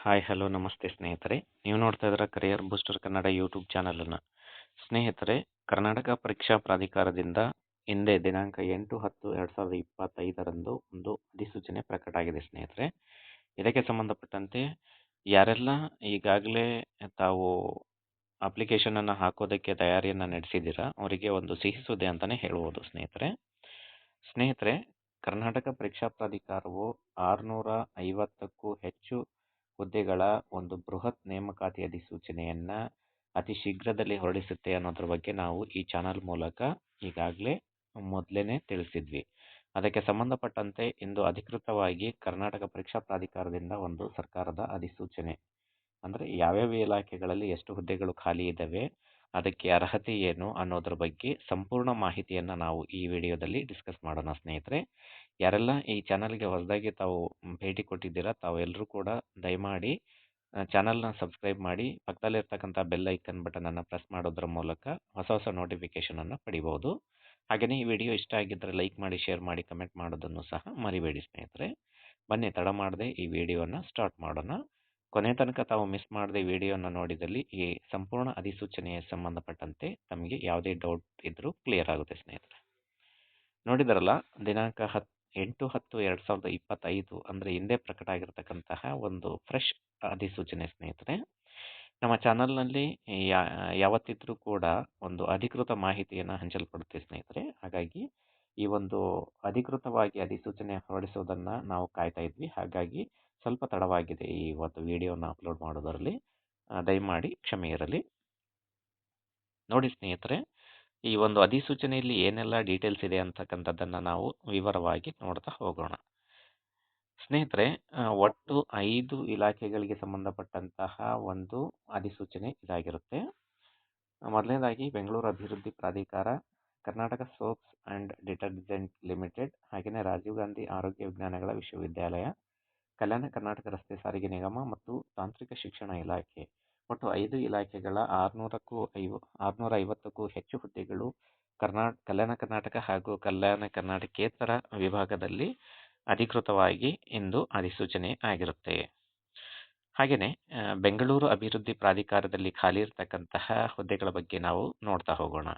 Hi hello ನಮಸ್ತೆ ಸ್ನೇಹಿತರೆ. ನೀವು ನೋಡ್ತಾ ಇದ್ದೀರಾ ಕರಿಯರ್ ಬೂಸ್ಟರ್ ಕನ್ನಡ ಯೂಟ್ಯೂಬ್ ಚಾನಲನ್ನು. ಸ್ನೇಹಿತರೆ, ಕರ್ನಾಟಕ ಪರೀಕ್ಷಾ ಪ್ರಾಧಿಕಾರದಿಂದ ಹಿಂದೆ ದಿನಾಂಕ 8/10/2025 ಒಂದು ಅಧಿಸೂಚನೆ ಪ್ರಕಟ ಆಗಿದೆ ಸ್ನೇಹಿತರೆ. ಇದಕ್ಕೆ ಸಂಬಂಧಪಟ್ಟಂತೆ ಯಾರೆಲ್ಲ ಈಗಾಗಲೇ ತಾವು ಅಪ್ಲಿಕೇಶನ್ ಅನ್ನು ಹಾಕೋದಕ್ಕೆ ತಯಾರಿಯನ್ನು ನಡೆಸಿದ್ದೀರಾ ಅವರಿಗೆ ಒಂದು ಸಿಹಿ ಸುದ್ದಿ ಅಂತಾನೆ ಹೇಳ್ಬೋದು ಸ್ನೇಹಿತರೆ, ಕರ್ನಾಟಕ ಪರೀಕ್ಷಾ ಪ್ರಾಧಿಕಾರವು 650ಕ್ಕೂ ಹೆಚ್ಚು ಹುದ್ದೆಗಳ ಒಂದು ಬೃಹತ್ ನೇಮಕಾತಿ ಅಧಿಸೂಚನೆಯನ್ನ ಅತಿ ಶೀಘ್ರದಲ್ಲಿ ಹೊರಡಿಸುತ್ತೆ ಅನ್ನೋದ್ರ ಬಗ್ಗೆ ನಾವು ಈ ಚಾನಲ್ ಮೂಲಕ ಈಗಾಗಲೇ ಮೊದಲೇನೆ ತಿಳಿಸಿದ್ವಿ. ಅದಕ್ಕೆ ಸಂಬಂಧಪಟ್ಟಂತೆ ಇಂದು ಅಧಿಕೃತವಾಗಿ ಕರ್ನಾಟಕ ಪರೀಕ್ಷಾ ಪ್ರಾಧಿಕಾರದಿಂದ ಒಂದು ಸರ್ಕಾರದ ಅಧಿಸೂಚನೆ, ಅಂದರೆ ಯಾವ್ಯಾವ ಇಲಾಖೆಗಳಲ್ಲಿ ಎಷ್ಟು ಹುದ್ದೆಗಳು ಖಾಲಿ ಇದ್ದಾವೆ, ಅದಕ್ಕೆ ಅರ್ಹತೆ ಏನು ಅನ್ನೋದ್ರ ಬಗ್ಗೆ ಸಂಪೂರ್ಣ ಮಾಹಿತಿಯನ್ನು ನಾವು ಈ ವಿಡಿಯೋದಲ್ಲಿ ಡಿಸ್ಕಸ್ ಮಾಡೋಣ ಸ್ನೇಹಿತರೆ. ಯಾರೆಲ್ಲ ಈ ಚಾನಲ್ಗೆ ಹೊಸದಾಗಿ ತಾವು ಭೇಟಿ ಕೊಟ್ಟಿದ್ದೀರಾ ತಾವೆಲ್ಲರೂ ಕೂಡ ದಯಮಾಡಿ ಚಾನಲ್ನ ಸಬ್ಸ್ಕ್ರೈಬ್ ಮಾಡಿ ಪಕ್ಕದಲ್ಲಿರ್ತಕ್ಕಂಥ ಬೆಲ್ ಐಕನ್ ಬಟನನ್ನು ಪ್ರೆಸ್ ಮಾಡೋದ್ರ ಮೂಲಕ ಹೊಸ ನೋಟಿಫಿಕೇಷನನ್ನು ಪಡಿಬೋದು. ಹಾಗೆಯೇ ಈ ವಿಡಿಯೋ ಇಷ್ಟ ಆಗಿದ್ದರೆ ಲೈಕ್ ಮಾಡಿ, ಶೇರ್ ಮಾಡಿ, ಕಮೆಂಟ್ ಮಾಡೋದನ್ನು ಸಹ ಮರಿಬೇಡಿ ಸ್ನೇಹಿತರೆ. ಬನ್ನಿ ತಡ ಮಾಡದೆ ಈ ವಿಡಿಯೋನ ಸ್ಟಾರ್ಟ್ ಮಾಡೋಣ. ಕೊನೆ ತನಕ ತಾವು ಮಿಸ್ ಮಾಡದೆ ವಿಡಿಯೋನ ನೋಡಿದಲ್ಲಿ ಈ ಸಂಪೂರ್ಣ ಅಧಿಸೂಚನೆಗೆ ಸಂಬಂಧಪಟ್ಟಂತೆ ತಮಗೆ ಯಾವುದೇ ಡೌಟ್ ಇದ್ರೂ ಕ್ಲಿಯರ್ ಆಗುತ್ತೆ ಸ್ನೇಹಿತರೆ. ನೋಡಿದ್ರಲ್ಲ, ದಿನಾಂಕ 8/10/2025 ಅಂದರೆ ಹಿಂದೆ ಪ್ರಕಟ ಆಗಿರತಕ್ಕಂತಹ ಒಂದು ಫ್ರೆಶ್ ಅಧಿಸೂಚನೆ ಸ್ನೇಹಿತರೆ. ನಮ್ಮ ಚಾನಲ್ನಲ್ಲಿ ಯಾವತ್ತಿದ್ರೂ ಕೂಡ ಒಂದು ಅಧಿಕೃತ ಮಾಹಿತಿಯನ್ನು ಹಂಚಲ್ಪಡುತ್ತೆ ಸ್ನೇಹಿತರೆ. ಹಾಗಾಗಿ ಈ ಒಂದು ಅಧಿಕೃತವಾಗಿ ಅಧಿಸೂಚನೆ ಹೊರಡಿಸೋದನ್ನು ನಾವು ಕಾಯ್ತಾ ಇದ್ವಿ. ಹಾಗಾಗಿ ಸ್ವಲ್ಪ ತಡವಾಗಿದೆ ಈ ಒಂದು ವಿಡಿಯೋನ ಅಪ್ಲೋಡ್ ಮಾಡೋದರಲ್ಲಿ, ದಯಮಾಡಿ ಕ್ಷಮೆ ಇರಲಿ. ನೋಡಿ ಸ್ನೇಹಿತರೆ, ಈ ಒಂದು ಅಧಿಸೂಚನೆಯಲ್ಲಿ ಏನೆಲ್ಲ ಡೀಟೇಲ್ಸ್ ಇದೆ ಅಂತಕ್ಕಂಥದ್ದನ್ನು ನಾವು ವಿವರವಾಗಿ ನೋಡ್ತಾ ಹೋಗೋಣ. ಸ್ನೇಹಿತರೆ, ಒಟ್ಟು 5 ಇಲಾಖೆಗಳಿಗೆ ಸಂಬಂಧಪಟ್ಟಂತಹ ಒಂದು ಅಧಿಸೂಚನೆ ಇದಾಗಿರುತ್ತೆ. ಮೊದಲನೇದಾಗಿ ಬೆಂಗಳೂರು ಅಭಿವೃದ್ಧಿ ಪ್ರಾಧಿಕಾರ, Karnataka soaps and detergent limited, ಹಾಗೆಯೇ ರಾಜೀವ್ ಗಾಂಧಿ ಆರೋಗ್ಯ ವಿಜ್ಞಾನಗಳ ವಿಶ್ವವಿದ್ಯಾಲಯ, ಕಲ್ಯಾಣ ಕರ್ನಾಟಕ ರಸ್ತೆ ಸಾರಿಗೆ ನಿಗಮ ಮತ್ತು ತಾಂತ್ರಿಕ ಶಿಕ್ಷಣ ಇಲಾಖೆ. ಒಟ್ಟು 5 ಇಲಾಖೆಗಳ 650ಕ್ಕೂ ಹೆಚ್ಚು ಹುದ್ದೆಗಳು ಕಲ್ಯಾಣ ಕರ್ನಾಟಕ ಹಾಗೂ ಕಲ್ಯಾಣ ಕರ್ನಾಟಕೇತರ ವಿಭಾಗದಲ್ಲಿ ಅಧಿಕೃತವಾಗಿ ಇಂದು ಅಧಿಸೂಚನೆ ಆಗಿರುತ್ತೆ. ಹಾಗೆಯೇ ಬೆಂಗಳೂರು ಅಭಿವೃದ್ಧಿ ಪ್ರಾಧಿಕಾರದಲ್ಲಿ ಖಾಲಿ ಇರತಕ್ಕಂತಹ ಹುದ್ದೆಗಳ ಬಗ್ಗೆ ನಾವು ನೋಡ್ತಾ ಹೋಗೋಣ.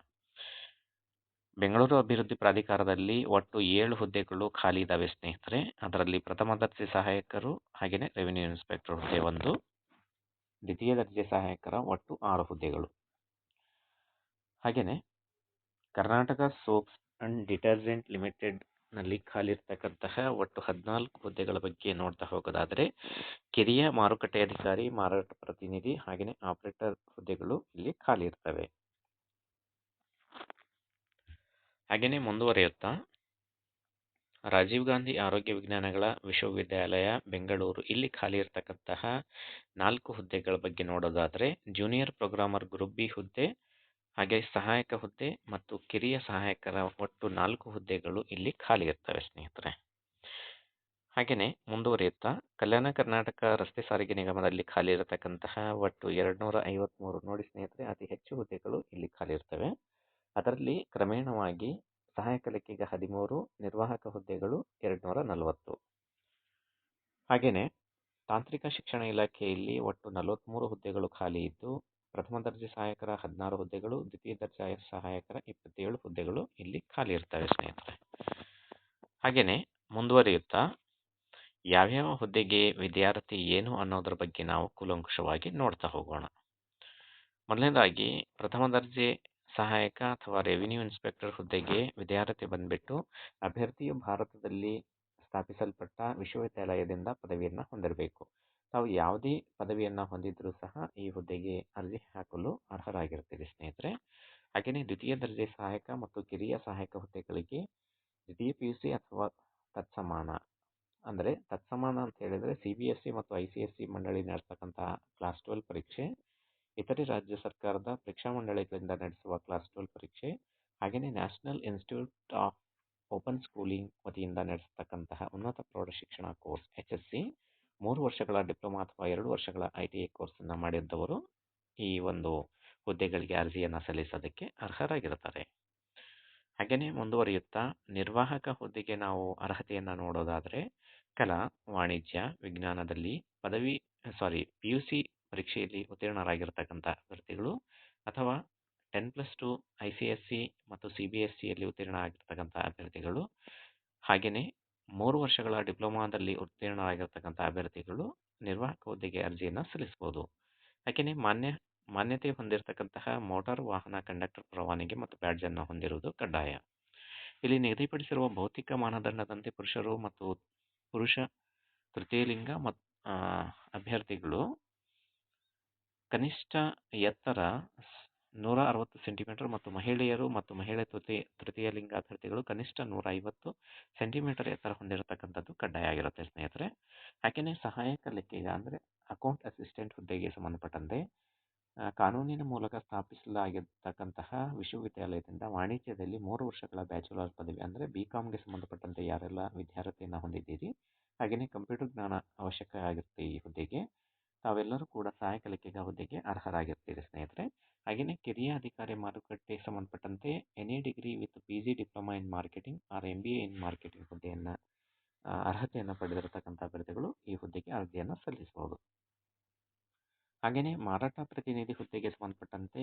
ಬೆಂಗಳೂರು ಅಭಿವೃದ್ಧಿ ಪ್ರಾಧಿಕಾರದಲ್ಲಿ ಒಟ್ಟು 7 ಹುದ್ದೆಗಳು ಖಾಲಿ ಇದ್ದಾವೆ ಸ್ನೇಹಿತರೆ. ಅದರಲ್ಲಿ ಪ್ರಥಮ ದರ್ಜೆ ಸಹಾಯಕರು ಹಾಗೆಯೇ ರೆವಿನ್ಯೂ ಇನ್ಸ್ಪೆಕ್ಟರ್ ಹುದ್ದೆ 1, ದ್ವಿತೀಯ ದರ್ಜೆ ಸಹಾಯಕರ ಒಟ್ಟು 6 ಹುದ್ದೆಗಳು. ಹಾಗೆಯೇ Karnataka soaps and detergent limited ನಲ್ಲಿ ಖಾಲಿ ಇರ್ತಕ್ಕಂತಹ ಒಟ್ಟು 14 ಹುದ್ದೆಗಳ ಬಗ್ಗೆ ನೋಡ್ತಾ ಹೋಗೋದಾದರೆ ಕಿರಿಯ ಮಾರುಕಟ್ಟೆ ಅಧಿಕಾರಿ, ಮಾರಾಟ ಪ್ರತಿನಿಧಿ ಹಾಗೆಯೇ ಆಪರೇಟರ್ ಹುದ್ದೆಗಳು ಇಲ್ಲಿ ಖಾಲಿ ಇರ್ತವೆ. ಹಾಗೆಯೇ ಮುಂದುವರಿಯುತ್ತಾ ರಾಜೀವ್ ಗಾಂಧಿ ಆರೋಗ್ಯ ವಿಜ್ಞಾನಗಳ ವಿಶ್ವವಿದ್ಯಾಲಯ ಬೆಂಗಳೂರು, ಇಲ್ಲಿ ಖಾಲಿ ಇರತಕ್ಕಂತಹ 4 ಹುದ್ದೆಗಳ ಬಗ್ಗೆ ನೋಡೋದಾದರೆ ಜೂನಿಯರ್ ಪ್ರೋಗ್ರಾಮರ್ ಗ್ರೂಪ್ ಬಿ ಹುದ್ದೆ, ಹಾಗೆ ಸಹಾಯಕ ಹುದ್ದೆ ಮತ್ತು ಕಿರಿಯ ಸಹಾಯಕರ ಒಟ್ಟು 4 ಹುದ್ದೆಗಳು ಇಲ್ಲಿ ಖಾಲಿ ಇರ್ತವೆ ಸ್ನೇಹಿತರೆ. ಹಾಗೆಯೇ ಮುಂದುವರಿಯುತ್ತಾ ಕಲ್ಯಾಣ ಕರ್ನಾಟಕ ರಸ್ತೆ ಸಾರಿಗೆ ನಿಗಮದಲ್ಲಿ ಖಾಲಿ ಇರತಕ್ಕಂತಹ ಒಟ್ಟು 253, ನೋಡಿ ಸ್ನೇಹಿತರೆ, ಅತಿ ಹೆಚ್ಚು ಹುದ್ದೆಗಳು ಇಲ್ಲಿ ಖಾಲಿ ಇರ್ತವೆ. ಅದರಲ್ಲಿ ಕ್ರಮೇಣವಾಗಿ ಸಹಾಯಕ ಲೆಕ್ಕಿಗ 13, ನಿರ್ವಾಹಕ ಹುದ್ದೆಗಳು 240. ಹಾಗೆಯೇ ತಾಂತ್ರಿಕ ಶಿಕ್ಷಣ ಇಲಾಖೆಯಲ್ಲಿ ಒಟ್ಟು 43 ಹುದ್ದೆಗಳು ಖಾಲಿ ಇದ್ದು ಪ್ರಥಮ ದರ್ಜೆ ಸಹಾಯಕರ 16 ಹುದ್ದೆಗಳು, ದ್ವಿತೀಯ ದರ್ಜೆ ಸಹಾಯಕರ 27 ಹುದ್ದೆಗಳು ಇಲ್ಲಿ ಖಾಲಿ ಇರ್ತವೆ ಸ್ನೇಹಿತರೆ. ಹಾಗೆಯೇ ಮುಂದುವರಿಯುತ್ತಾ ಯಾವ್ಯಾವ ಹುದ್ದೆಗೆ ವಿದ್ಯಾರ್ಥಿ ಏನು ಅನ್ನೋದ್ರ ಬಗ್ಗೆ ನಾವು ಕೂಲಂಕುಷವಾಗಿ ನೋಡ್ತಾ ಹೋಗೋಣ. ಮೊದಲನೇದಾಗಿ ಪ್ರಥಮ ದರ್ಜೆ ಸಹಾಯಕ ಅಥವಾ ರೆವಿನ್ಯೂ ಇನ್ಸ್ಪೆಕ್ಟರ್ ಹುದ್ದೆಗೆ ವಿದ್ಯಾರ್ಥಿ ಬಂದ್ಬಿಟ್ಟು ಅಭ್ಯರ್ಥಿಯು ಭಾರತದಲ್ಲಿ ಸ್ಥಾಪಿಸಲ್ಪಟ್ಟ ವಿಶ್ವವಿದ್ಯಾಲಯದಿಂದ ಪದವಿಯನ್ನು ಹೊಂದಿರಬೇಕು. ತಾವು ಯಾವುದೇ ಪದವಿಯನ್ನು ಹೊಂದಿದ್ರೂ ಸಹ ಈ ಹುದ್ದೆಗೆ ಅರ್ಜಿ ಹಾಕಲು ಅರ್ಹರಾಗಿರ್ತೀರಿ ಸ್ನೇಹಿತರೆ. ಹಾಗೆಯೇ ದ್ವಿತೀಯ ದರ್ಜೆ ಸಹಾಯಕ ಮತ್ತು ಕಿರಿಯ ಸಹಾಯಕ ಹುದ್ದೆಗಳಿಗೆ ದ್ವಿತೀಯ PUC ಅಥವಾ ತತ್ಸಮಾನ, ಅಂದರೆ ತತ್ಸಮಾನ ಅಂತ ಹೇಳಿದರೆ CBSE ಮತ್ತು ICSE ಮಂಡಳಿ ನಡೆಸ್ತಕ್ಕಂತಹ ಕ್ಲಾಸ್ 12 ಪರೀಕ್ಷೆ, ಇತರೆ ರಾಜ್ಯ ಸರ್ಕಾರದ ಪರೀಕ್ಷಾ ಮಂಡಳಿಗಳಿಂದ ನಡೆಸುವ ಕ್ಲಾಸ್ 12 ಪರೀಕ್ಷೆ, ಹಾಗೆಯೇ national institute of open schooling ವತಿಯಿಂದ ನಡೆಸತಕ್ಕಂತಹ ಉನ್ನತ ಪ್ರೌಢ ಶಿಕ್ಷಣ ಕೋರ್ಸ್ HSC, 3 ವರ್ಷಗಳ ಡಿಪ್ಲೊಮಾ ಅಥವಾ 2 ವರ್ಷಗಳ ITI ಕೋರ್ಸನ್ನು ಮಾಡಿದ್ದವರು ಈ ಒಂದು ಹುದ್ದೆಗಳಿಗೆ ಅರ್ಜಿಯನ್ನು ಸಲ್ಲಿಸೋದಕ್ಕೆ ಅರ್ಹರಾಗಿರುತ್ತಾರೆ. ಹಾಗೆಯೇ ಮುಂದುವರಿಯುತ್ತಾ ನಿರ್ವಾಹಕ ಹುದ್ದೆಗೆ ನಾವು ಅರ್ಹತೆಯನ್ನು ನೋಡೋದಾದರೆ ಕಲಾ, ವಾಣಿಜ್ಯ, ವಿಜ್ಞಾನದಲ್ಲಿ PUC ಪರೀಕ್ಷೆಯಲ್ಲಿ ಉತ್ತೀರ್ಣರಾಗಿರ್ತಕ್ಕಂಥ ಅಭ್ಯರ್ಥಿಗಳು ಅಥವಾ 10+2 ICSE ಮತ್ತು CBSEಯಲ್ಲಿ ಉತ್ತೀರ್ಣ ಆಗಿರ್ತಕ್ಕಂಥ ಅಭ್ಯರ್ಥಿಗಳು, ಹಾಗೆಯೇ 3 ವರ್ಷಗಳ ಡಿಪ್ಲೊಮಾದಲ್ಲಿ ಉತ್ತೀರ್ಣರಾಗಿರ್ತಕ್ಕಂಥ ಅಭ್ಯರ್ಥಿಗಳು ನಿರ್ವಾಹಕ ಹುದ್ದೆಗೆ ಅರ್ಜಿಯನ್ನು ಸಲ್ಲಿಸಬಹುದು. ಹಾಗೆಯೇ ಮಾನ್ಯತೆ ಹೊಂದಿರತಕ್ಕಂತಹ ಮೋಟಾರ್ ವಾಹನ ಕಂಡಕ್ಟರ್ ಪರವಾನಗಿ ಮತ್ತು ಬ್ಯಾಡ್ಜ್ ಅನ್ನು ಹೊಂದಿರುವುದು ಕಡ್ಡಾಯ. ಇಲ್ಲಿ ನಿಗದಿಪಡಿಸಿರುವ ಭೌತಿಕ ಮಾನದಂಡದಂತೆ ಪುರುಷ ತೃತೀಯ ಲಿಂಗ ಅಭ್ಯರ್ಥಿಗಳು ಕನಿಷ್ಠ ಎತ್ತರ 160 ಸೆಂಟಿಮೀಟರ್ ಮತ್ತು ಮಹಿಳೆಯರು ಮತ್ತು ಮಹಿಳೆ ತೃತೀಯ ಲಿಂಗ ಅಭ್ಯರ್ಥಿಗಳು ಕನಿಷ್ಠ 150 ಸೆಂಟಿಮೀಟರ್ ಎತ್ತರ ಹೊಂದಿರತಕ್ಕಂಥದ್ದು ಕಡ್ಡಾಯ ಆಗಿರುತ್ತೆ ಸ್ನೇಹಿತರೆ. ಹಾಗೆಯೇ ಸಹಾಯಕ ಲೆಕ್ಕಿಗ ಅಂದರೆ ಅಕೌಂಟ್ ಅಸಿಸ್ಟೆಂಟ್ ಹುದ್ದೆಗೆ ಸಂಬಂಧಪಟ್ಟಂತೆ ಕಾನೂನಿನ ಮೂಲಕ ಸ್ಥಾಪಿಸಲಾಗಿರ್ತಕ್ಕಂತಹ ವಿಶ್ವವಿದ್ಯಾಲಯದಿಂದ ವಾಣಿಜ್ಯದಲ್ಲಿ 3 ವರ್ಷಗಳ ಬ್ಯಾಚುಲರ್ ಪದವಿ ಅಂದರೆ BComಗೆ ಸಂಬಂಧಪಟ್ಟಂತೆ ಯಾರೆಲ್ಲ ವಿದ್ಯಾರ್ಥಿಯನ್ನು ಹೊಂದಿದ್ದೀರಿ, ಹಾಗೆಯೇ ಕಂಪ್ಯೂಟರ್ ಜ್ಞಾನ ಅವಶ್ಯಕ ಆಗಿರುತ್ತೆ ಈ ಹುದ್ದೆಗೆ, ತಾವೆಲ್ಲರೂ ಕೂಡ ಸಹಾಯಕ ಲೆಕ್ಕಿಗ ಹುದ್ದೆಗೆ ಅರ್ಹರಾಗಿರ್ತೀರಿ ಸ್ನೇಹಿತರೆ. ಹಾಗೆಯೇ ಕಿರಿಯ ಅಧಿಕಾರಿ ಮಾರುಕಟ್ಟೆಗೆ ಸಂಬಂಧಪಟ್ಟಂತೆ any degree with PG diploma in marketing or MBA in marketing ಹುದ್ದೆಯನ್ನು ಅರ್ಹತೆಯನ್ನು ಪಡೆದಿರತಕ್ಕಂಥ ಅಭ್ಯರ್ಥಿಗಳು ಈ ಹುದ್ದೆಗೆ ಅರ್ಜಿಯನ್ನು ಸಲ್ಲಿಸಬಹುದು. ಹಾಗೆಯೇ ಮಾರಾಟ ಪ್ರತಿನಿಧಿ ಹುದ್ದೆಗೆ ಸಂಬಂಧಪಟ್ಟಂತೆ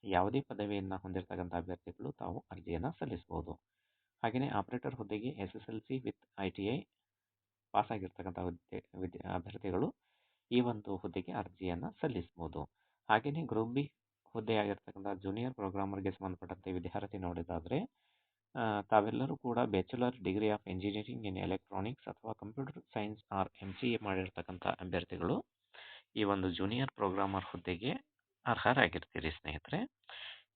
ಯಾವುದೇ ಪದವಿಯನ್ನು ಹೊಂದಿರತಕ್ಕಂಥ ಅಭ್ಯರ್ಥಿಗಳು ತಾವು ಅರ್ಜಿಯನ್ನು ಸಲ್ಲಿಸಬಹುದು. ಹಾಗೆಯೇ ಆಪರೇಟರ್ ಹುದ್ದೆಗೆ SSLC ವಿತ್ ITI ಪಾಸ್ ಆಗಿರ್ತಕ್ಕಂಥ ಅಭ್ಯರ್ಥಿಗಳು ಈ ಒಂದು ಹುದ್ದೆಗೆ ಅರ್ಜಿಯನ್ನು ಸಲ್ಲಿಸಬಹುದು. ಹಾಗೆಯೇ ಗ್ರೂಪ್ ಬಿ ಹುದ್ದೆಯಾಗಿರ್ತಕ್ಕಂಥ ಜೂನಿಯರ್ ಪ್ರೋಗ್ರಾಮರ್ಗೆ ಸಂಬಂಧಪಟ್ಟಂತೆ ವಿದ್ಯಾರ್ಥಿ ನೋಡೋದಾದರೆ ತಾವೆಲ್ಲರೂ ಕೂಡ bachelor degree of engineering in electronics ಅಥವಾ ಕಂಪ್ಯೂಟರ್ ಸೈನ್ಸ್ ಆರ್ MCA ಮಾಡಿರ್ತಕ್ಕಂಥ ಅಭ್ಯರ್ಥಿಗಳು ಈ ಒಂದು ಜೂನಿಯರ್ ಪ್ರೋಗ್ರಾಮರ್ ಹುದ್ದೆಗೆ ಅರ್ಹರಾಗಿರ್ತೀರಿ ಸ್ನೇಹಿತರೆ.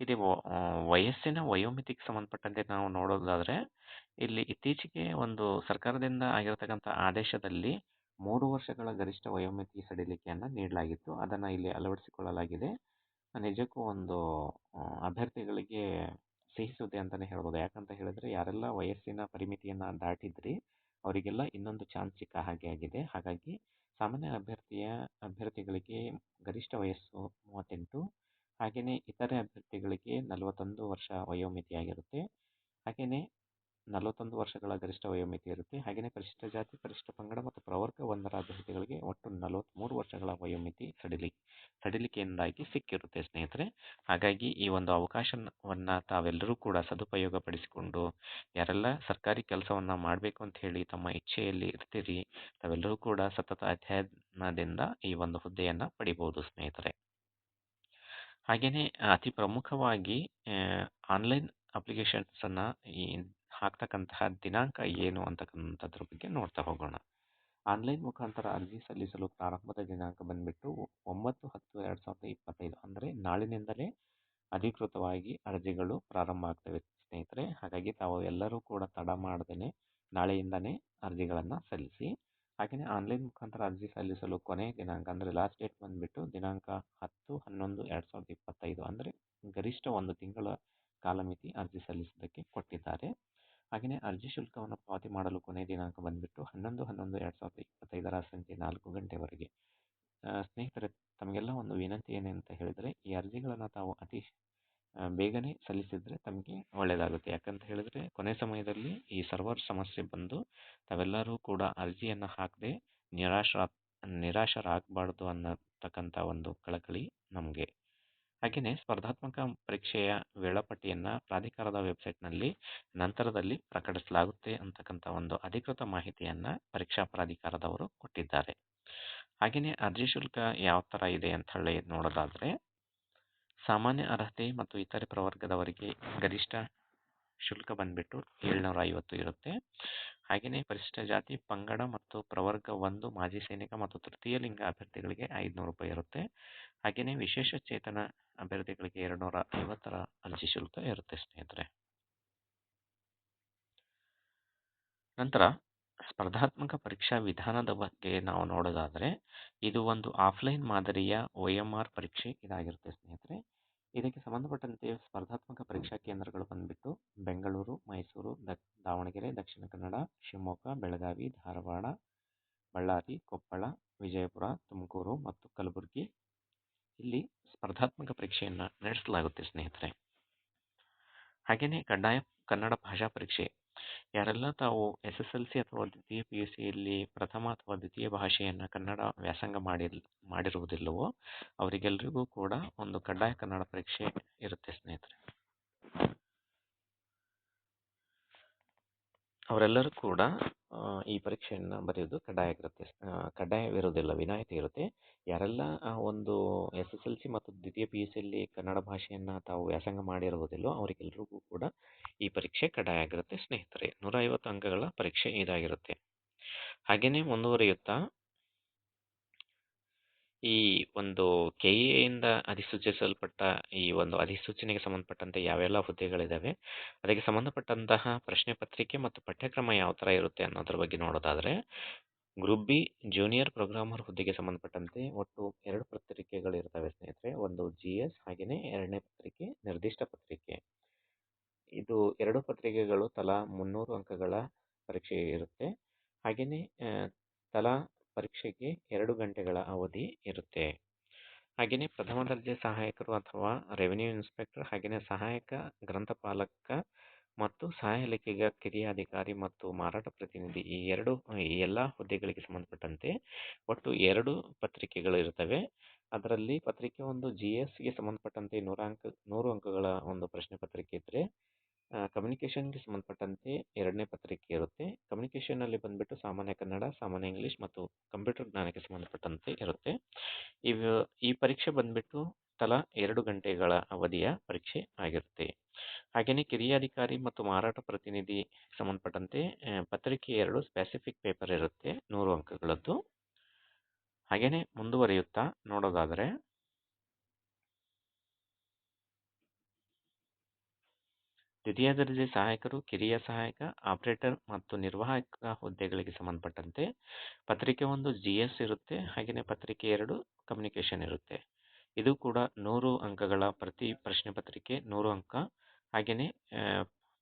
ಇದು ವಯಸ್ಸಿನ ವಯೋಮಿತಿಗೆ ಸಂಬಂಧಪಟ್ಟಂತೆ ನಾವು ನೋಡೋದಾದರೆ ಇಲ್ಲಿ ಇತ್ತೀಚೆಗೆ ಒಂದು ಸರ್ಕಾರದಿಂದ ಆಗಿರತಕ್ಕಂಥ ಆದೇಶದಲ್ಲಿ 3 ವರ್ಷಗಳ ಗರಿಷ್ಠ ವಯೋಮಿತಿ ಸಡಿಲಿಕೆಯನ್ನು ನೀಡಲಾಗಿತ್ತು. ಅದನ್ನು ಇಲ್ಲಿ ಅಳವಡಿಸಿಕೊಳ್ಳಲಾಗಿದೆ. ನಿಜಕ್ಕೂ ಒಂದು ಅಭ್ಯರ್ಥಿಗಳಿಗೆ ಸಿಹಿ ಸುದ್ದಿ ಅಂತಲೇ ಹೇಳ್ಬೋದು. ಯಾಕಂತ ಹೇಳಿದ್ರೆ ಯಾರೆಲ್ಲ ವಯಸ್ಸಿನ ಪರಿಮಿತಿಯನ್ನು ದಾಟಿದ್ರಿ ಅವರಿಗೆಲ್ಲ ಇನ್ನೊಂದು ಚಾನ್ಸ್ ಸಿಕ್ಕ ಹಾಗೆ ಆಗಿದೆ. ಹಾಗಾಗಿ ಸಾಮಾನ್ಯ ಅಭ್ಯರ್ಥಿಗಳಿಗೆ ಗರಿಷ್ಠ ವಯಸ್ಸು 38, ಹಾಗೆಯೇ ಇತರೆ ಅಭ್ಯರ್ಥಿಗಳಿಗೆ 41 ವರ್ಷ ವಯೋಮಿತಿಯಾಗಿರುತ್ತೆ. ಹಾಗೆಯೇ 41 ವರ್ಷಗಳ ಗರಿಷ್ಠ ವಯೋಮಿತಿ ಇರುತ್ತೆ. ಹಾಗೆಯೇ ಪರಿಶಿಷ್ಟ ಜಾತಿ, ಪರಿಶಿಷ್ಟ ಪಂಗಡ ಮತ್ತು ಪ್ರವರ್ಗ 1ರ ಅಭ್ಯರ್ಥಿಗಳಿಗೆ ಒಟ್ಟು 43 ವರ್ಷಗಳ ವಯೋಮಿತಿ ಸಡಿಲಿಕೆಯಿಂದಾಗಿ ಸಿಕ್ಕಿರುತ್ತೆ ಸ್ನೇಹಿತರೆ. ಹಾಗಾಗಿ ಈ ಒಂದು ಅವಕಾಶವನ್ನು ತಾವೆಲ್ಲರೂ ಕೂಡ ಸದುಪಯೋಗ ಪಡಿಸಿಕೊಂಡು ಯಾರೆಲ್ಲ ಸರ್ಕಾರಿ ಕೆಲಸವನ್ನು ಮಾಡಬೇಕು ಅಂತ ಹೇಳಿ ತಮ್ಮ ಇಚ್ಛೆಯಲ್ಲಿ ಇರ್ತೀರಿ, ತಾವೆಲ್ಲರೂ ಕೂಡ ಸತತ ಅಧ್ಯಯನದಿಂದ ಈ ಒಂದು ಹುದ್ದೆಯನ್ನು ಪಡಿಬಹುದು ಸ್ನೇಹಿತರೆ. ಹಾಗೆಯೇ ಅತಿ ಪ್ರಮುಖವಾಗಿ ಆನ್ಲೈನ್ ಅಪ್ಲಿಕೇಶನ್ಸನ್ನು ಹಾಕ್ತಕ್ಕಂತಹ ದಿನಾಂಕ ಏನು ಅಂತಕ್ಕಂಥದ್ರ ಬಗ್ಗೆ ನೋಡ್ತಾ ಹೋಗೋಣ. ಆನ್ಲೈನ್ ಮುಖಾಂತರ ಅರ್ಜಿ ಸಲ್ಲಿಸಲು ಪ್ರಾರಂಭದ ದಿನಾಂಕ ಬಂದುಬಿಟ್ಟು 9/10/2025 ಅಂದರೆ ನಾಳಿನಿಂದಲೇ ಅಧಿಕೃತವಾಗಿ ಅರ್ಜಿಗಳು ಪ್ರಾರಂಭ ಆಗ್ತವೆ ಸ್ನೇಹಿತರೆ. ಹಾಗಾಗಿ ತಾವು ಎಲ್ಲರೂ ಕೂಡ ತಡ ಮಾಡದೇ ನಾಳೆಯಿಂದನೇ ಅರ್ಜಿಗಳನ್ನು ಸಲ್ಲಿಸಿ. ಹಾಗೆಯೇ ಆನ್ಲೈನ್ ಮುಖಾಂತರ ಅರ್ಜಿ ಸಲ್ಲಿಸಲು ಕೊನೆಯ ದಿನಾಂಕ ಅಂದರೆ ಲಾಸ್ಟ್ ಡೇಟ್ ಬಂದುಬಿಟ್ಟು ದಿನಾಂಕ 10/11/2025 ಅಂದರೆ ಗರಿಷ್ಠ 1 ತಿಂಗಳ ಕಾಲಮಿತಿ ಅರ್ಜಿ ಸಲ್ಲಿಸೋದಕ್ಕೆ ಕೊಟ್ಟಿದ್ದಾರೆ. ಹಾಗೆಯೇ ಅರ್ಜಿ ಶುಲ್ಕವನ್ನು ಪಾವತಿ ಮಾಡಲು ಕೊನೆಯ ದಿನಾಂಕ ಬಂದುಬಿಟ್ಟು 11/11/2025 ಸಂಜೆ 4 ಗಂಟೆವರೆಗೆ. ಸ್ನೇಹಿತರೆ, ತಮಗೆಲ್ಲ ಒಂದು ವಿನಂತಿ ಏನಂತ ಹೇಳಿದರೆ ಈ ಅರ್ಜಿಗಳನ್ನು ತಾವು ಅತಿ ಬೇಗನೆ ಸಲ್ಲಿಸಿದರೆ ತಮಗೆ ಒಳ್ಳೆಯದಾಗುತ್ತೆ. ಯಾಕಂತ ಹೇಳಿದರೆ ಕೊನೆ ಸಮಯದಲ್ಲಿ ಈ ಸರ್ವರ್ ಸಮಸ್ಯೆ ಬಂದು ತಾವೆಲ್ಲರೂ ಕೂಡ ಅರ್ಜಿಯನ್ನು ಹಾಕದೆ ನಿರಾಶರಾಗಬಾರ್ದು ಅನ್ನತಕ್ಕಂಥ ಒಂದು ಕಳಕಳಿ ನಮಗೆ. ಹಾಗೆಯೇ ಸ್ಪರ್ಧಾತ್ಮಕ ಪರೀಕ್ಷೆಯ ವೇಳಾಪಟ್ಟಿಯನ್ನು ಪ್ರಾಧಿಕಾರದ ವೆಬ್ಸೈಟ್ನಲ್ಲಿ ನಂತರದಲ್ಲಿ ಪ್ರಕಟಿಸಲಾಗುತ್ತೆ ಅಂತಕ್ಕಂಥ ಒಂದು ಅಧಿಕೃತ ಮಾಹಿತಿಯನ್ನು ಪರೀಕ್ಷಾ ಪ್ರಾಧಿಕಾರದವರು ಕೊಟ್ಟಿದ್ದಾರೆ. ಹಾಗೆಯೇ ಅರ್ಜಿ ಶುಲ್ಕ ಯಾವ ಥರ ಇದೆ ಅಂತ ಹೇಳಿ ನೋಡೋದಾದರೆ ಸಾಮಾನ್ಯ ಅರ್ಹತೆ ಮತ್ತು ಇತರೆ ಪ್ರವರ್ಗದವರಿಗೆ ಗರಿಷ್ಠ ಶುಲ್ಕ ಬಂದುಬಿಟ್ಟು 750 ಇರುತ್ತೆ. ಹಾಗೆಯೇ ಪರಿಶಿಷ್ಟ ಜಾತಿ, ಪಂಗಡ ಮತ್ತು ಪ್ರವರ್ಗ 1 ಮಾಜಿ ಸೈನಿಕ ಮತ್ತು ತೃತೀಯ ಲಿಂಗ ಅಭ್ಯರ್ಥಿಗಳಿಗೆ 500 ರೂಪಾಯಿ ಇರುತ್ತೆ. ಹಾಗೆಯೇ ವಿಶೇಷ ಚೇತನ ಅಭ್ಯರ್ಥಿಗಳಿಗೆ 250ರ ಅರ್ಜಿ ಶುಲ್ಕ ಇರುತ್ತೆ ಸ್ನೇಹಿತರೆ. ನಂತರ ಸ್ಪರ್ಧಾತ್ಮಕ ಪರೀಕ್ಷಾ ವಿಧಾನದ ಬಗ್ಗೆ ನಾವು ನೋಡೋದಾದರೆ ಇದು ಒಂದು ಆಫ್ಲೈನ್ ಮಾದರಿಯ OMR ಪರೀಕ್ಷೆ ಇದಾಗಿರುತ್ತೆ ಸ್ನೇಹಿತರೆ. ಇದಕ್ಕೆ ಸಂಬಂಧಪಟ್ಟಂತೆ ಸ್ಪರ್ಧಾತ್ಮಕ ಪರೀಕ್ಷಾ ಕೇಂದ್ರಗಳು ಬಂದುಬಿಟ್ಟು ಬೆಂಗಳೂರು, ಮೈಸೂರು, ದಾವಣಗೆರೆ, ದಕ್ಷಿಣ ಕನ್ನಡ, ಶಿವಮೊಗ್ಗ, ಬೆಳಗಾವಿ, ಧಾರವಾಡ, ಬಳ್ಳಾರಿ, ಕೊಪ್ಪಳ, ವಿಜಯಪುರ, ತುಮಕೂರು ಮತ್ತು ಕಲಬುರಗಿ. ಇಲ್ಲಿ ಸ್ಪರ್ಧಾತ್ಮಕ ಪರೀಕ್ಷೆಯನ್ನು ನಡೆಸಲಾಗುತ್ತೆ ಸ್ನೇಹಿತರೆ. ಹಾಗೆಯೇ ಕಡ್ಡಾಯ ಕನ್ನಡ ಭಾಷಾ ಪರೀಕ್ಷೆ ಯಾರೆಲ್ಲ ತಾವು SSLC ಅಥವಾ ದ್ವಿತೀಯ PUCಯಲ್ಲಿ ಪ್ರಥಮ ಅಥವಾ ದ್ವಿತೀಯ ಭಾಷೆಯನ್ನು ಕನ್ನಡ ವ್ಯಾಸಂಗ ಮಾಡಿರುವುದಿಲ್ಲವೋ ಅವರಿಗೆಲ್ಲರಿಗೂ ಕೂಡ ಒಂದು ಕಡ್ಡಾಯ ಕನ್ನಡ ಪರೀಕ್ಷೆ ಇರುತ್ತೆ ಸ್ನೇಹಿತರೆ. ಅವರೆಲ್ಲರೂ ಕೂಡ ಈ ಪರೀಕ್ಷೆಯನ್ನು ಬರೆಯೋದು ಕಡ್ಡಾಯವಾಗಿರುತ್ತೆ. ಕಡ್ಡಾಯವಿರೋದಿಲ್ಲ, ವಿನಾಯಿತಿ ಇರುತ್ತೆ. ಯಾರೆಲ್ಲ ಒಂದು SSLC ಮತ್ತು ದ್ವಿತೀಯ PUCಯಲ್ಲಿ ಕನ್ನಡ ಭಾಷೆಯನ್ನು ತಾವು ವ್ಯಾಸಂಗ ಮಾಡಿರುವುದಿಲ್ಲೋ ಅವರಿಗೆಲ್ಲರಿಗೂ ಕೂಡ ಈ ಪರೀಕ್ಷೆ ಕಡ್ಡಾಯ ಆಗಿರುತ್ತೆ ಸ್ನೇಹಿತರೆ. 150 ಅಂಕಗಳ ಪರೀಕ್ಷೆ ಇದಾಗಿರುತ್ತೆ. ಹಾಗೆಯೇ ಮುಂದುವರಿಯುತ್ತಾ ಈ ಒಂದು ಕೆಎಯಿಂದ ಅಧಿಸೂಚಿಸಲ್ಪಟ್ಟ ಈ ಒಂದು ಅಧಿಸೂಚನೆಗೆ ಸಂಬಂಧಪಟ್ಟಂತೆ ಯಾವೆಲ್ಲ ಹುದ್ದೆಗಳಿದ್ದಾವೆ ಅದಕ್ಕೆ ಸಂಬಂಧಪಟ್ಟಂತಹ ಪ್ರಶ್ನೆ ಪತ್ರಿಕೆ ಮತ್ತು ಪಠ್ಯಕ್ರಮ ಯಾವ ಥರ ಇರುತ್ತೆ ಅನ್ನೋದ್ರ ಬಗ್ಗೆ ನೋಡೋದಾದರೆ, ಗ್ರೂಪ್ ಬಿ ಜೂನಿಯರ್ ಪ್ರೋಗ್ರಾಮರ್ ಹುದ್ದೆಗೆ ಸಂಬಂಧಪಟ್ಟಂತೆ ಒಟ್ಟು 2 ಪತ್ರಿಕೆಗಳಿರ್ತವೆ ಸ್ನೇಹಿತರೆ. ಒಂದು GS ಹಾಗೆಯೇ 2ನೇ ಪತ್ರಿಕೆ ನಿರ್ದಿಷ್ಟ ಪತ್ರಿಕೆ. ಇದು 2 ಪತ್ರಿಕೆಗಳು ತಲಾ 300 ಅಂಕಗಳ ಪರೀಕ್ಷೆ ಇರುತ್ತೆ. ಹಾಗೆಯೇ ತಲಾ ಪರೀಕ್ಷೆಗೆ 2 ಗಂಟೆಗಳ ಅವಧಿ ಇರುತ್ತೆ. ಹಾಗೆಯೇ ಪ್ರಥಮ ದರ್ಜೆ ಸಹಾಯಕರು ಅಥವಾ ರೆವಿನ್ಯೂ ಇನ್ಸ್ಪೆಕ್ಟರ್ ಹಾಗೆಯೇ ಸಹಾಯಕ ಗ್ರಂಥಪಾಲಕ ಮತ್ತು ಸಹಾಯ ಲೇಖಿಗ ಕಿರಿಯ ಅಧಿಕಾರಿ ಮತ್ತು ಮಾರಾಟ ಪ್ರತಿನಿಧಿ ಈ ಎಲ್ಲ ಹುದ್ದೆಗಳಿಗೆ ಸಂಬಂಧಪಟ್ಟಂತೆ ಒಟ್ಟು 2 ಪತ್ರಿಕೆಗಳು ಇರ್ತವೆ. ಅದರಲ್ಲಿ ಪತ್ರಿಕೆ ಒಂದು GSಗೆ ಸಂಬಂಧಪಟ್ಟಂತೆ 100 ಅಂಕಗಳ ಒಂದು ಪ್ರಶ್ನೆ ಪತ್ರಿಕೆ ಇದ್ದರೆ, ಕಮ್ಯುನಿಕೇಷನ್ಗೆ ಸಂಬಂಧಪಟ್ಟಂತೆ 2ನೇ ಪತ್ರಿಕೆ ಇರುತ್ತೆ. ಕಮ್ಯುನಿಕೇಷನ್ನಲ್ಲಿ ಬಂದ್ಬಿಟ್ಟು ಸಾಮಾನ್ಯ ಕನ್ನಡ, ಸಾಮಾನ್ಯ ಇಂಗ್ಲೀಷ್ ಮತ್ತು ಕಂಪ್ಯೂಟರ್ ಜ್ಞಾನಕ್ಕೆ ಸಂಬಂಧಪಟ್ಟಂತೆ ಇರುತ್ತೆ. ಈ ಪರೀಕ್ಷೆ ಬಂದ್ಬಿಟ್ಟು ತಲಾ 2 ಗಂಟೆಗಳ ಅವಧಿಯ ಪರೀಕ್ಷೆ ಆಗಿರುತ್ತೆ. ಹಾಗೆಯೇ ಕಿರಿಯ ಅಧಿಕಾರಿ ಮತ್ತು ಮಾರಾಟ ಪ್ರತಿನಿಧಿ ಸಂಬಂಧಪಟ್ಟಂತೆ ಪತ್ರಿಕೆ 2 ಸ್ಪೆಸಿಫಿಕ್ ಪೇಪರ್ ಇರುತ್ತೆ 100 ಅಂಕಗಳದ್ದು. ಹಾಗೆಯೇ ಮುಂದುವರಿಯುತ್ತಾ ನೋಡೋದಾದರೆ, ದ್ವಿತೀಯ ದರ್ಜೆ ಸಹಾಯಕರು, ಕಿರಿಯ ಸಹಾಯಕ, ಆಪರೇಟರ್ ಮತ್ತು ನಿರ್ವಾಹಕ ಹುದ್ದೆಗಳಿಗೆ ಸಂಬಂಧಪಟ್ಟಂತೆ ಪತ್ರಿಕೆ 1 GS ಇರುತ್ತೆ. ಹಾಗೆಯೇ ಪತ್ರಿಕೆ 2 ಕಮ್ಯುನಿಕೇಷನ್ ಇರುತ್ತೆ. ಇದು ಕೂಡ 100 ಅಂಕಗಳ ಪ್ರತಿ ಪ್ರಶ್ನೆ ಪತ್ರಿಕೆ 100 ಅಂಕ. ಹಾಗೆಯೇ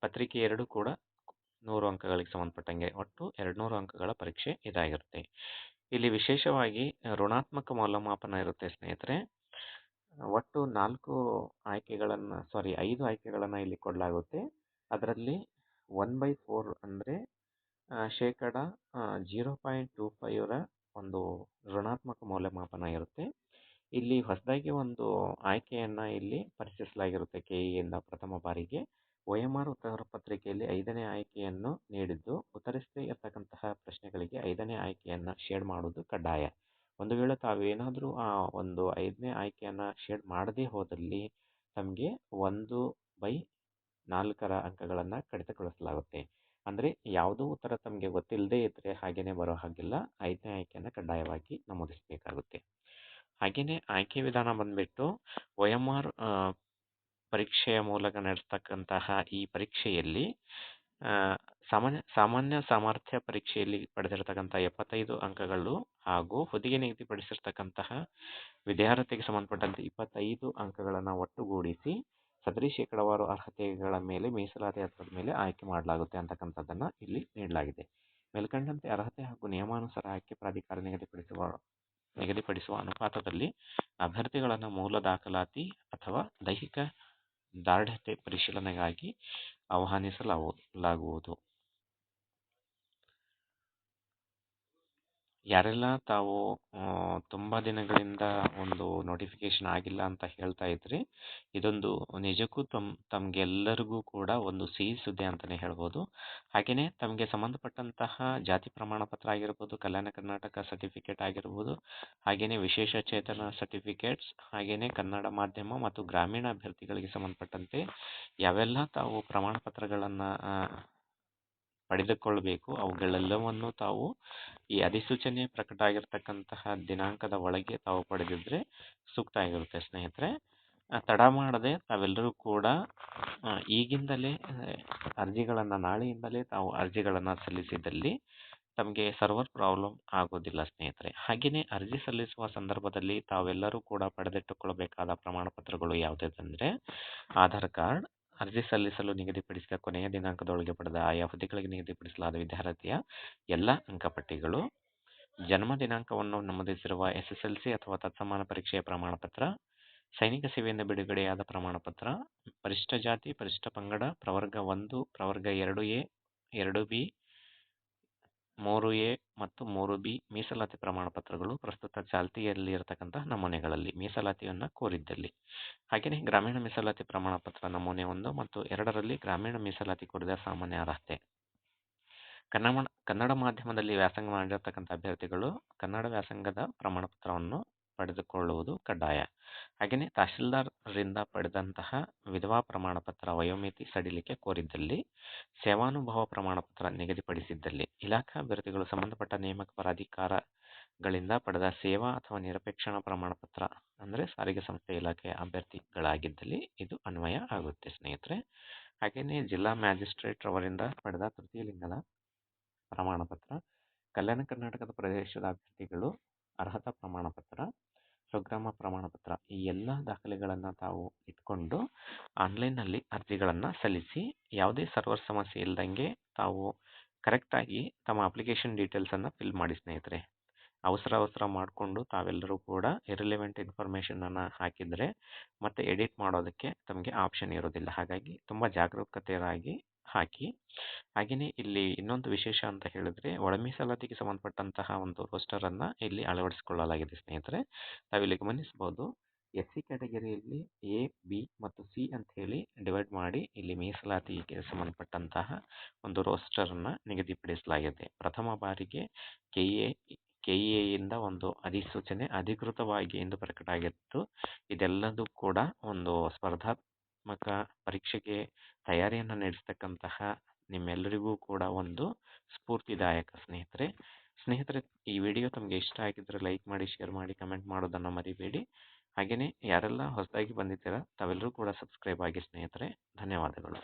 ಪತ್ರಿಕೆ 2 ಕೂಡ 100 ಅಂಕಗಳಿಗೆ ಸಂಬಂಧಪಟ್ಟಂಗೆ ಒಟ್ಟು 200 ಅಂಕಗಳ ಪರೀಕ್ಷೆ ಇದಾಗಿರುತ್ತೆ. ಇಲ್ಲಿ ವಿಶೇಷವಾಗಿ ಋಣಾತ್ಮಕ ಮೌಲ್ಯಮಾಪನ ಇರುತ್ತೆ ಸ್ನೇಹಿತರೆ. ಒಟ್ಟು 5 ಆಯ್ಕೆಗಳನ್ನು ಇಲ್ಲಿ ಕೊಡಲಾಗುತ್ತೆ. ಅದರಲ್ಲಿ 1/4 ಅಂದರೆ ಶೇಕಡ 0.25ರ ಒಂದು ಋಣಾತ್ಮಕ ಮೌಲ್ಯಮಾಪನ ಇರುತ್ತೆ. ಇಲ್ಲಿ ಹೊಸದಾಗಿ ಒಂದು ಆಯ್ಕೆಯನ್ನು ಇಲ್ಲಿ ಪರಿಚಯಿಸಲಾಗಿರುತ್ತೆ ಕೆಇಯಿಂದ ಪ್ರಥಮ ಬಾರಿಗೆ. OMR ಉತ್ತರ ಪತ್ರಿಕೆಯಲ್ಲಿ 5ನೇ ಆಯ್ಕೆಯನ್ನು ನೀಡಿದ್ದು, ಉತ್ತರಿಸದೇ ಇರತಕ್ಕಂತಹ ಪ್ರಶ್ನೆಗಳಿಗೆ 5ನೇ ಆಯ್ಕೆಯನ್ನು ಶೇಡ್ ಮಾಡುವುದು ಕಡ್ಡಾಯ. ಒಂದು ವೇಳೆ ತಾವೇನಾದರೂ ಆ ಒಂದು 5ನೇ ಆಯ್ಕೆಯನ್ನು ಶೇಡ್ ಮಾಡದೇ ಹೋದಲ್ಲಿ ತಮಗೆ 1/4ರ ಅಂಕಗಳನ್ನು ಕಡಿತಗೊಳಿಸಲಾಗುತ್ತೆ. ಅಂದರೆ ಯಾವುದೋ ಉತ್ತರ ತಮಗೆ ಗೊತ್ತಿಲ್ಲದೇ ಇದ್ದರೆ ಹಾಗೆಯೇ ಬರೋ ಹಾಗಿಲ್ಲ, 5ನೇ ಆಯ್ಕೆಯನ್ನು ಕಡ್ಡಾಯವಾಗಿ ನಮೂದಿಸಬೇಕಾಗುತ್ತೆ. ಹಾಗೆಯೇ ಆಯ್ಕೆ ವಿಧಾನ ಬಂದ್ಬಿಟ್ಟು OMR ಪರೀಕ್ಷೆಯ ಮೂಲಕ ನಡೆಸ್ತಕ್ಕಂತಹ ಈ ಪರೀಕ್ಷೆಯಲ್ಲಿ ಸಾಮಾನ್ಯ ಸಾಮರ್ಥ್ಯ ಪರೀಕ್ಷೆಯಲ್ಲಿ ಪಡೆದಿರತಕ್ಕಂಥ 75 ಅಂಕಗಳು ಹಾಗೂ ಹುದ್ದೆಗೆ ನಿಗದಿಪಡಿಸಿರ್ತಕ್ಕಂತಹ ವಿದ್ಯಾರ್ಥಿಗೆ ಸಂಬಂಧಪಟ್ಟಂತೆ 25 ಅಂಕಗಳನ್ನು ಒಟ್ಟುಗೂಡಿಸಿ ಸದರಿ ಶೇಕಡಾವಾರು ಅರ್ಹತೆಗಳ ಮೇಲೆ ಮೀಸಲಾತಿ ಆಧಾರದ ಮೇಲೆ ಆಯ್ಕೆ ಮಾಡಲಾಗುತ್ತೆ ಅಂತಕ್ಕಂಥದ್ದನ್ನು ಇಲ್ಲಿ ನೀಡಲಾಗಿದೆ. ಮೇಲ್ಕಂಡಂತೆ ಅರ್ಹತೆ ಹಾಗೂ ನಿಯಮಾನುಸಾರ ಆಯ್ಕೆ ಪ್ರಾಧಿಕಾರ ನಿಗದಿಪಡಿಸುವ ಅನುಪಾತದಲ್ಲಿ ಅಭ್ಯರ್ಥಿಗಳನ್ನು ಮೂಲ ದಾಖಲಾತಿ ಅಥವಾ ದೈಹಿಕ ದಾರ್ಢ್ಯತೆ ಪರಿಶೀಲನೆಗಾಗಿ ಆಹ್ವಾನಿಸಲಾಗುವುದು. ಯಾರೆಲ್ಲ ತಾವು ತುಂಬ ದಿನಗಳಿಂದ ಒಂದು ನೋಟಿಫಿಕೇಶನ್ ಆಗಿಲ್ಲ ಅಂತ ಹೇಳ್ತಾ ಇದ್ರಿ, ಇದೊಂದು ನಿಜಕ್ಕೂ ತಮಗೆಲ್ಲರಿಗೂ ಕೂಡ ಒಂದು ಸಿಹಿ ಸುದ್ದಿ ಅಂತಲೇ ಹೇಳ್ಬೋದು. ಹಾಗೆಯೇ ತಮಗೆ ಸಂಬಂಧಪಟ್ಟಂತಹ ಜಾತಿ ಪ್ರಮಾಣ ಪತ್ರ ಆಗಿರ್ಬೋದು, ಕಲ್ಯಾಣ ಕರ್ನಾಟಕ ಸರ್ಟಿಫಿಕೇಟ್ ಆಗಿರ್ಬೋದು, ಹಾಗೆಯೇ ವಿಶೇಷ ಚೇತನ ಸರ್ಟಿಫಿಕೇಟ್ಸ್, ಹಾಗೆಯೇ ಕನ್ನಡ ಮಾಧ್ಯಮ ಮತ್ತು ಗ್ರಾಮೀಣ ಅಭ್ಯರ್ಥಿಗಳಿಗೆ ಸಂಬಂಧಪಟ್ಟಂತೆ ಯಾವೆಲ್ಲ ತಾವು ಪ್ರಮಾಣ ಪತ್ರಗಳನ್ನು ಪಡೆದುಕೊಳ್ಳಬೇಕು ಅವುಗಳೆಲ್ಲವನ್ನು ತಾವು ಈ ಅಧಿಸೂಚನೆ ಪ್ರಕಟ ಆಗಿರ್ತಕ್ಕಂತಹ ದಿನಾಂಕದ ಒಳಗೆ ತಾವು ಪಡೆದಿದ್ರೆ ಸೂಕ್ತ ಆಗಿರುತ್ತೆ ಸ್ನೇಹಿತರೆ. ತಡ ಮಾಡದೆ ತಾವೆಲ್ಲರೂ ಕೂಡ ಈಗಿಂದಲೇ ನಾಳೆಯಿಂದಲೇ ತಾವು ಅರ್ಜಿಗಳನ್ನು ಸಲ್ಲಿಸಿದಲ್ಲಿ ತಮಗೆ ಸರ್ವರ್ ಪ್ರಾಬ್ಲಮ್ ಆಗೋದಿಲ್ಲ ಸ್ನೇಹಿತರೆ. ಹಾಗೆಯೇ ಅರ್ಜಿ ಸಲ್ಲಿಸುವ ಸಂದರ್ಭದಲ್ಲಿ ತಾವೆಲ್ಲರೂ ಕೂಡ ಪಡೆದಿಟ್ಟುಕೊಳ್ಳಬೇಕಾದ ಪ್ರಮಾಣ ಪತ್ರಗಳು ಯಾವುದಂದರೆ, ಆಧಾರ್ ಕಾರ್ಡ್, ಅರ್ಜಿ ಸಲ್ಲಿಸಲು ನಿಗದಿಪಡಿಸಿದ ಕೊನೆಯ ದಿನಾಂಕದೊಳಗೆ ಪಡೆದ ಆಯಾ ಹುದ್ದೆಗಳಿಗೆ ನಿಗದಿಪಡಿಸಲಾದ ವಿದ್ಯಾರ್ಥಿಯ ಎಲ್ಲ ಅಂಕಪಟ್ಟಿಗಳು, ಜನ್ಮ ದಿನಾಂಕವನ್ನು ನಮೂದಿಸಿರುವ SSLC ಅಥವಾ ತತ್ಸಮಾನ ಪರೀಕ್ಷೆಯ ಪ್ರಮಾಣ ಪತ್ರ, ಸೈನಿಕ ಸೇವೆಯಿಂದ ಬಿಡುಗಡೆಯಾದ ಪ್ರಮಾಣ ಪತ್ರ, ಪರಿಶಿಷ್ಟ ಜಾತಿ, ಪರಿಶಿಷ್ಟ ಪಂಗಡ, ಪ್ರವರ್ಗ 1, ಪ್ರವರ್ಗ 2A 2B 3A ಮತ್ತು 3B ಮೀಸಲಾತಿ ಪ್ರಮಾಣ ಪತ್ರಗಳು ಪ್ರಸ್ತುತ ಚಾಲ್ತಿಯಲ್ಲಿರತಕ್ಕಂತಹ ನಮೂನೆಗಳಲ್ಲಿ ಮೀಸಲಾತಿಯನ್ನು ಕೋರಿದ್ದಲ್ಲಿ. ಹಾಗೆಯೇ ಗ್ರಾಮೀಣ ಮೀಸಲಾತಿ ಪ್ರಮಾಣ ಪತ್ರ ನಮೂನೆ 1 ಮತ್ತು 2ರಲ್ಲಿ ಗ್ರಾಮೀಣ ಮೀಸಲಾತಿ ಕೋರಿದ ಸಾಮಾನ್ಯ ಅರ್ಹತೆ. ಕನ್ನಡ ಮಾಧ್ಯಮದಲ್ಲಿ ವ್ಯಾಸಂಗ ಮಾಡಿರತಕ್ಕಂಥ ಅಭ್ಯರ್ಥಿಗಳು ಕನ್ನಡ ವ್ಯಾಸಂಗದ ಪ್ರಮಾಣ ಪತ್ರವನ್ನು ಪಡೆದುಕೊಳ್ಳುವುದು ಕಡ್ಡಾಯ. ಹಾಗೆಯೇ ತಹಶೀಲ್ದಾರ್ರಿಂದ ಪಡೆದಂತಹ ವಿಧವಾ ಪ್ರಮಾಣ ಪತ್ರ ವಯೋಮಿತಿ ಸಡಿಲಿಕೆ ಕೋರಿದ್ದಲ್ಲಿ, ಸೇವಾನುಭವ ಪ್ರಮಾಣ ಪತ್ರ ನಿಗದಿಪಡಿಸಿದ್ದಲ್ಲಿ, ಇಲಾಖಾ ಅಭ್ಯರ್ಥಿಗಳು ಸಂಬಂಧಪಟ್ಟ ನೇಮಕ ಪ್ರಾಧಿಕಾರಗಳಿಂದ ಪಡೆದ ಸೇವಾ ಅಥವಾ ನಿರಪೇಕ್ಷಣಾ ಪ್ರಮಾಣ ಪತ್ರ ಅಂದರೆ ಸಾರಿಗೆ ಸಂಸ್ಥೆ ಇಲಾಖೆಯ ಅಭ್ಯರ್ಥಿಗಳಾಗಿದ್ದಲ್ಲಿ ಇದು ಅನ್ವಯ ಆಗುತ್ತೆ ಸ್ನೇಹಿತರೆ. ಹಾಗೆಯೇ ಜಿಲ್ಲಾ ಮ್ಯಾಜಿಸ್ಟ್ರೇಟ್ ರವರಿಂದ ಪಡೆದ ತೃತೀಯ ಲಿಂಗದ ಪ್ರಮಾಣ ಪತ್ರ, ಕಲ್ಯಾಣ ಕರ್ನಾಟಕದ ಪ್ರದೇಶದ ಅಭ್ಯರ್ಥಿಗಳು ಅರ್ಹತಾ ಪ್ರಮಾಣ ಪತ್ರ, ಸ್ವಗ್ರಾಮ ಪ್ರಮಾಣ ಪತ್ರ ಈ ಎಲ್ಲ ದಾಖಲೆಗಳನ್ನು ತಾವು ಇಟ್ಕೊಂಡು ಆನ್ಲೈನ್ನಲ್ಲಿ ಅರ್ಜಿಗಳನ್ನು ಸಲ್ಲಿಸಿ ಯಾವುದೇ ಸರ್ವರ್ ಸಮಸ್ಯೆ ಇಲ್ದಂಗೆ ತಾವು ಕರೆಕ್ಟಾಗಿ ತಮ್ಮ ಅಪ್ಲಿಕೇಶನ್ ಡೀಟೇಲ್ಸನ್ನು ಫಿಲ್ ಮಾಡಿ ಸ್ನೇಹಿತರೆ. ಅವಸರ ಮಾಡಿಕೊಂಡು ತಾವೆಲ್ಲರೂ ಕೂಡ ಇರಿಲೆವೆಂಟ್ ಇನ್ಫಾರ್ಮೇಷನನ್ನು ಹಾಕಿದರೆ ಮತ್ತೆ ಎಡಿಟ್ ಮಾಡೋದಕ್ಕೆ ತಮಗೆ ಆಪ್ಷನ್ ಇರೋದಿಲ್ಲ. ಹಾಗಾಗಿ ತುಂಬ ಜಾಗರೂಕತೆಯಾಗಿ ಹಾಕಿ. ಹಾಗೆಯೇ ಇಲ್ಲಿ ಇನ್ನೊಂದು ವಿಶೇಷ ಅಂತ ಹೇಳಿದ್ರೆ, ಒಳ ಮೀಸಲಾತಿಗೆ ಸಂಬಂಧಪಟ್ಟಂತಹ ಒಂದು ರೋಸ್ಟರನ್ನು ಇಲ್ಲಿ ಅಳವಡಿಸಿಕೊಳ್ಳಲಾಗಿದೆ ಸ್ನೇಹಿತರೆ. ತಾವಿಲ್ಲಿ ಗಮನಿಸಬಹುದು, SC ಕ್ಯಾಟಗರಿಯಲ್ಲಿ A, B ಮತ್ತು C ಅಂತ ಹೇಳಿ ಡಿವೈಡ್ ಮಾಡಿ ಇಲ್ಲಿ ಮೀಸಲಾತಿಗೆ ಸಂಬಂಧಪಟ್ಟಂತಹ ಒಂದು ರೋಸ್ಟರನ್ನು ನಿಗದಿಪಡಿಸಲಾಗಿದೆ. ಪ್ರಥಮ ಬಾರಿಗೆ KEAಯಿಂದ ಒಂದು ಅಧಿಸೂಚನೆ ಅಧಿಕೃತವಾಗಿ ಎಂದು ಪ್ರಕಟ ಆಗಿತ್ತು. ಇದೆಲ್ಲದೂ ಕೂಡ ಒಂದು ಸ್ಪರ್ಧಾತ್ಮಕ ಪರೀಕ್ಷೆಗೆ ತಯಾರಿಯನ್ನು ನಡೆಸ್ತಕ್ಕಂತಹ ನಿಮ್ಮೆಲ್ಲರಿಗೂ ಕೂಡ ಒಂದು ಸ್ಫೂರ್ತಿದಾಯಕ ಸ್ನೇಹಿತರೆ. ಈ ವಿಡಿಯೋ ತಮಗೆ ಇಷ್ಟ ಆಗಿದ್ದರೆ ಲೈಕ್ ಮಾಡಿ, ಶೇರ್ ಮಾಡಿ, ಕಮೆಂಟ್ ಮಾಡೋದನ್ನು ಮರಿಬೇಡಿ. ಹಾಗೆಯೇ ಯಾರೆಲ್ಲ ಹೊಸದಾಗಿ ಬಂದಿದ್ದೀರಾ ತಾವೆಲ್ಲರೂ ಕೂಡ ಸಬ್ಸ್ಕ್ರೈಬ್ ಆಗಿ ಸ್ನೇಹಿತರೆ. ಧನ್ಯವಾದಗಳು.